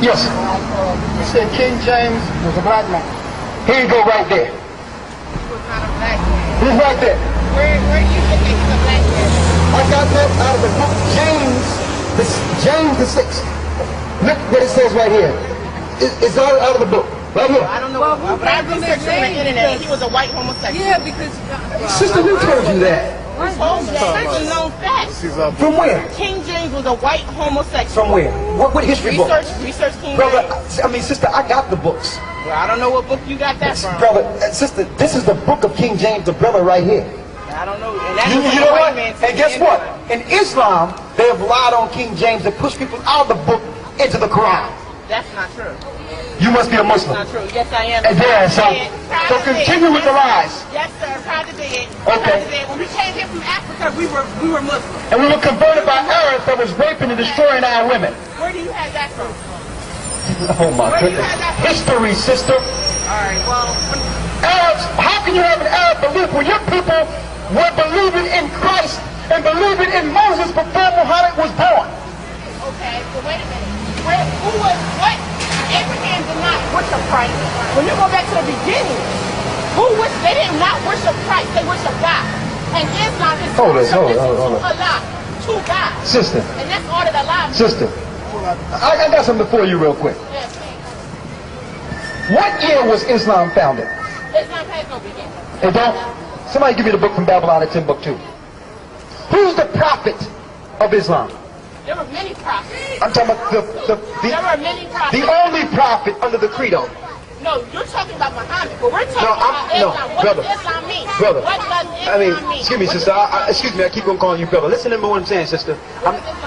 Yes. You said King James was a black man. Here you go right there. He was not a black man. He's right there. Where do you think he's a black man? I got that out of the book James, James the 6th. Look what it says right here. It's all out of the book. Right here. I don't know, but I researched him on the internet. He was a white homosexual. Yeah, because Sister, who told you that? That's a known fact. From where? King James was a white homosexual. From where? What history book? Research King Brother, James. I mean, sister, I got the books. Well, I don't know what book you got that from. Brother, sister, this is the book of King James, the brother right here. I don't know. And that's You what know a what? white man And guess what? In Islam, they have lied on King James to push people out of the book into the Quran. That's not true. You must be a Muslim. Not true. Yes, I am. And there, so Proud to continue say it. with the lies. Yes, sir. Proud to be it. Okay. Proud to be it. When we came here from Africa, we were Muslims. And we were converted by Arabs that was raping and destroying our women. Where do you have that from? Oh my Where do you goodness. have that from? History, sister. All right. Well, Arabs, how can you have an Arab belief when your people were believing in Christ and believing in Moses before Muhammad was born? okay. So wait a minute. Who was what? Abraham did not worship Christ. When you go back to the beginning, they did not worship Christ. They worship God. And Islam is Hold it, hold it, submission hold it. to Allah, to God. Sister, And that's all that Allah. sister, I got something for you real quick. Yes, please. What year was Islam founded? Islam has no beginning. It don't? Somebody give me the book from Babylon at Timbuktu. Who's the prophet of Islam? There were many prophets. I'm talking about There were many prophets. the only prophet under the credo. No, you're talking about Muhammad, but we're talking No, about no, Islam. What brother. does Islam mean? Brother, What does Islam I mean, mean? excuse me, What sister. does- Excuse me, I keep on calling you brother. Listen to me what I'm saying, sister.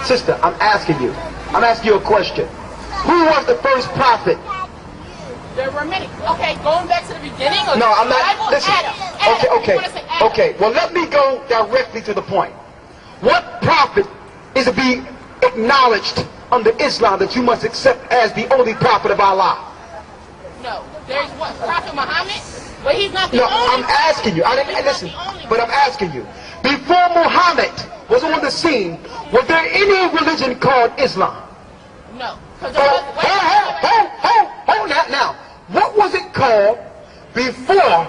Sister, I'm asking you. I'm asking you a question. Who was the first prophet? There were many. Okay, going back to the beginning. Or No, I'm the not. Bible, Listen. Adam. Okay, You okay, wanna say Adam. okay. Well, let me go directly to the point. What prophet is to be acknowledged under Islam that you must accept as the only prophet of Allah? No, there's what? Prophet Muhammad? But he's not the No, only. I'm asking you. I didn't He's listen, not the only but I'm asking you. Before Muhammad was on the scene, was there any religion called Islam? No. Because Hold that now. What was it called before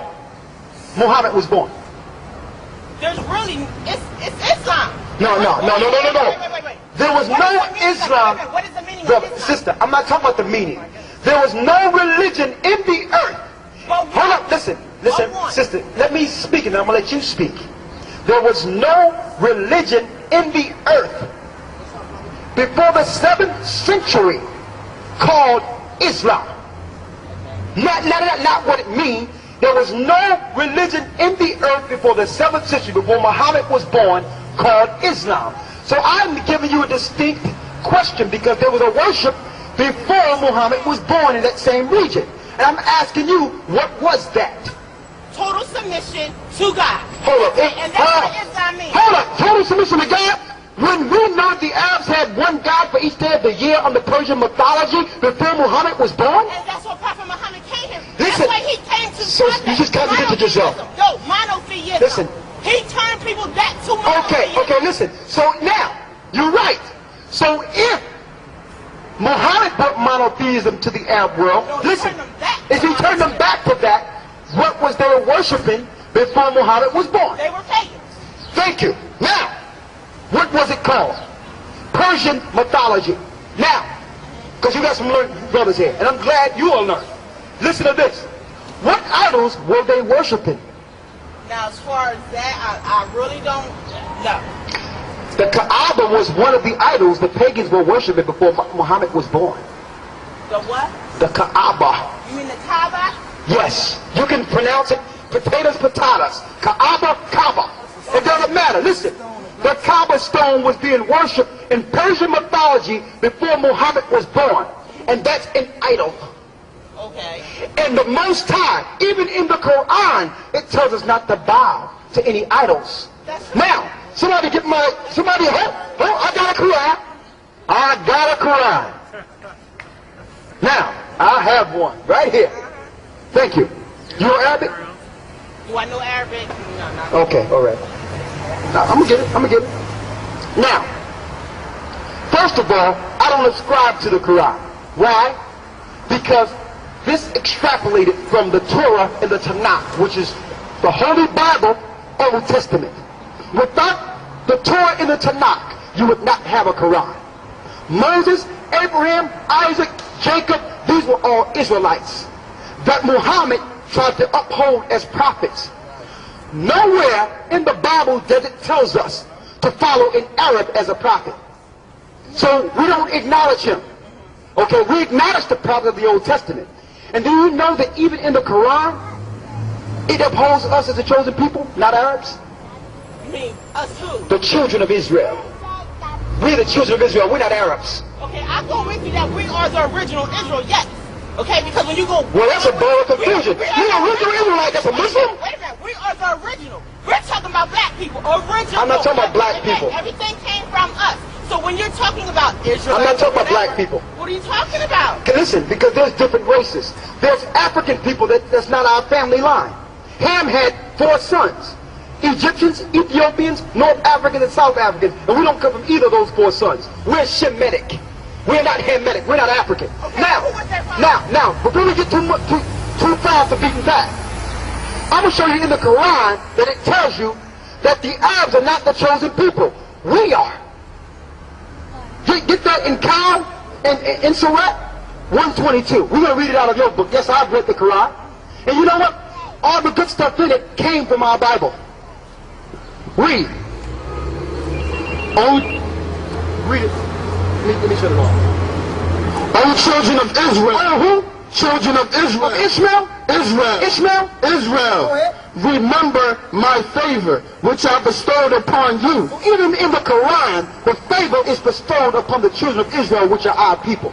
Muhammad was born? there's really, it's Islam. No. Wait. There was What no is the meaning of Islam. Islam? What is the meaning Brother, of Islam? sister, I'm not talking about the meaning. There was no religion in the earth. But Hold up, listen, What one? sister, let me speak and I'm going to let you speak. There was no religion in the earth before the 7th century called Islam. Not what it means. There was no religion in the earth before the 7th century, before Muhammad was born, called Islam. So I'm giving you a distinct question because there was a worship before Muhammad was born in that same region. And I'm asking you, what was that? total submission to God. Hold up. And that's what Islam means. Hold up. Total submission to God? When we know the Arabs had one God for each day of the year under Persian mythology before Muhammad was born? And that's what Prophet Muhammad came here. Listen. That's why he came to So stop you just that. contradicted yourself. Monotheism. No, monotheism. Listen. He turned people back to monotheism. Okay, listen. So now, you're right. So if Muhammad brought monotheism to the Arab world, No, he listen, turned them back if he turned them back to that, what was they worshiping before Muhammad was born? They were pagans. Thank you. Now, what was it called? Persian mythology. Now, because you got some learned brothers here, and I'm glad you all learned. Listen to this. What idols were they worshiping? Now, as far as that, I really don't know. The Kaaba was one of the idols the pagans were worshiping before Muhammad was born. The what? The Kaaba. You mean the Kaaba? Yes. You can pronounce it potatoes, patatas. Kaaba, Kaaba. It doesn't matter. Listen. The Kaaba stone was being worshipped in Persian mythology before Muhammad was born. And that's an idol. Okay. And the Most High, even in the Quran, it tells us not to bow to any idols. That's Now, somebody get my, somebody, I got a Quran. I got a Quran. Now, I have one right here. Thank you. You know Arabic? Do I know Arabic? No, not Okay, all right. Now, I'm gonna get it. Now, first of all, I don't ascribe to the Quran. Why? Because this extrapolated from the Torah and the Tanakh, which is the Holy Bible, Old Testament. Without the Torah and the Tanakh, you would not have a Quran. Moses, Abraham, Isaac, Jacob, these were all Israelites that Muhammad tried to uphold as prophets. Nowhere in the Bible does it tells us to follow an Arab as a prophet. So we don't acknowledge him. Okay, we acknowledge the prophet of the Old Testament. And do you know that even in the Quran, it upholds us as the chosen people, not Arabs? You mean us who? The children of Israel. We're the children of Israel, we're not Arabs. Okay, I go with you that we are the original Israel, yes. Okay, because when you go... Well, that's a ball of confusion. You're an original Israelite, that's a Muslim? Wait a minute, we are the original. We're talking about black people, original. I'm not talking about black people. Everything came from us. So when you're talking about Israel... I'm not talking about black people. What are you talking about? Okay, listen, because there's different races. There's African people that's not our family line. Ham had 4 sons. Egyptians, Ethiopians, North Africans, and South Africans. And we don't come from either of those 4 sons. We're Shemitic. We're not Hamitic. We're not African. Okay, Now, before we get too far off the beaten path, I'm going to show you in the Quran that it tells you that the Arabs are not the chosen people. We are. Get that in Kal and in Surah 122. We're going to read it out of your book. Yes, I've read the Quran. And you know what? All the good stuff in it came from our Bible. Read. Read it. Let me shut it off. O children of Israel. Oh, who? Children of Israel. Of Ishmael? Israel. Ishmael? Israel. Go ahead. Remember my favor, which I bestowed upon you. Even in the Quran, the favor is bestowed upon the children of Israel, which are our people.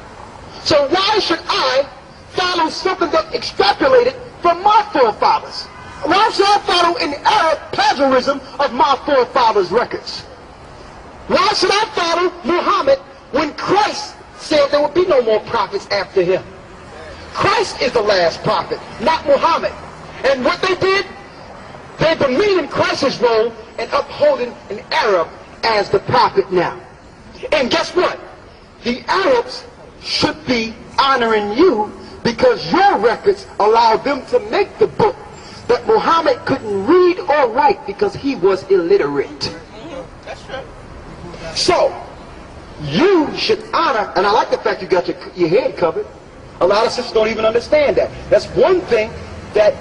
So why should I follow something that extrapolated from my forefathers? Why should I follow an Arab plagiarism of my forefathers' records? Why should I follow Muhammad when Christ said there would be no more prophets after him? Christ is the last prophet, not Muhammad. And what they did, they demeaned Christ's role and upholding an Arab as the prophet now. And guess what? The Arabs should be honoring you because your records allowed them to make the book that Muhammad couldn't read or write because he was illiterate. That's true. So, you should honor, and I like the fact you got your head covered. A lot of sisters don't even understand that. That's one thing that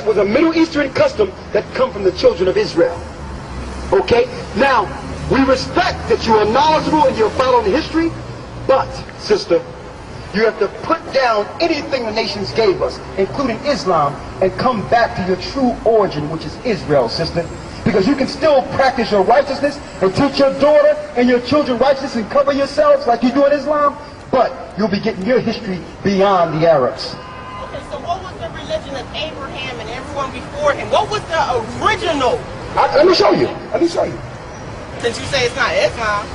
was a Middle Eastern custom that come from the children of Israel. Okay? Now, we respect that you are knowledgeable and you're following history, but, sister, you have to put down anything the nations gave us, including Islam, and come back to your true origin, which is Israel, sister. Because you can still practice your righteousness and teach your daughter and your children righteousness and cover yourselves like you do in Islam, but you'll be getting your history beyond the Arabs. Okay, so what was the religion of Abraham and everyone before him? What was the original? Let me show you. Let me show you. Since you say it's not Islam.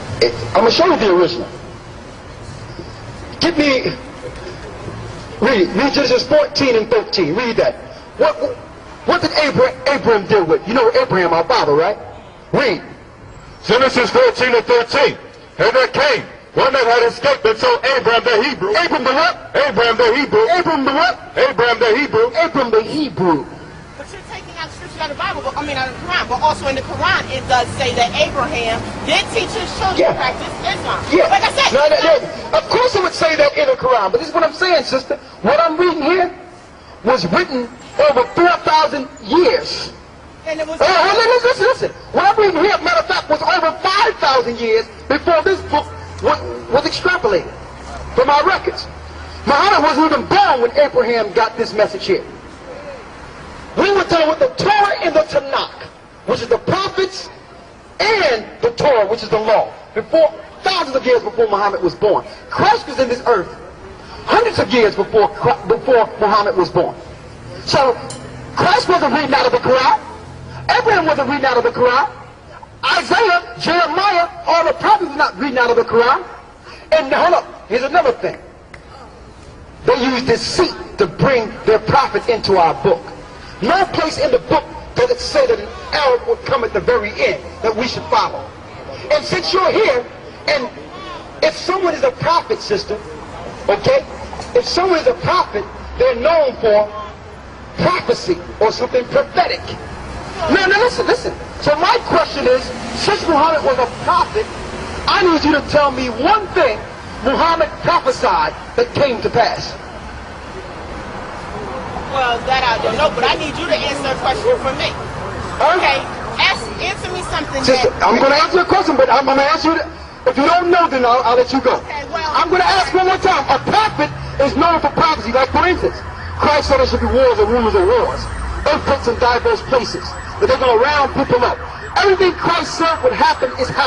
I'm going to show you the original. Give me, read Genesis 14 and 13. Read that. What did Abraham deal with? You know Abraham, our father, right? Read. Genesis 14 and 13. And there came one that had escaped and told Abraham the Hebrew. Abraham the what? Abraham the Hebrew. Abraham the what? Abraham the Hebrew. Abraham the Hebrew. But you're taking out scripture out of the Bible, out of the Quran. But also in the Quran, it does say that Abraham did teach his children to practice Islam. Yeah. Like I said, Of course it would say that in the Quran, but this is what I'm saying, sister. What I'm reading here was written over 4,000 years. and it was... Listen. What I'm reading here, matter of fact, was over 5,000 years before this book was extrapolated from our records. Muhammad wasn't even born when Abraham got this message here. We were dealing with the Torah and the Tanakh, which is the prophets, and the Torah, which is the law, before thousands of years before Muhammad was born. Christ was in this earth hundreds of years before Muhammad was born. So Christ wasn't reading out of the Quran. Abraham wasn't reading out of the Quran. Isaiah, Jeremiah, all the prophets were not reading out of the Quran. And hold up, here's another thing. They used deceit to bring their prophets into our book. No place in the book does it say that an Arab would come at the very end that we should follow. And since you're here, and if someone is a prophet, sister, Okay? If someone is a prophet, they're known for prophecy or something prophetic. Now listen. So my question is, since Muhammad was a prophet, I need you to tell me one thing Muhammad prophesied that came to pass. Well, that I don't know, but I need you to answer a question for me. Okay, answer me something. Sister, I'm going to answer your question, but I'm going to ask you, if you don't know, then I'll let you go. Okay, well, I'm going to ask one more time. A prophet is known for prophecy. Like, for instance, Christ said there should be wars and rumors of wars, earthquakes in diverse places, that they're going to round people up. Everything Christ said would happen is happening.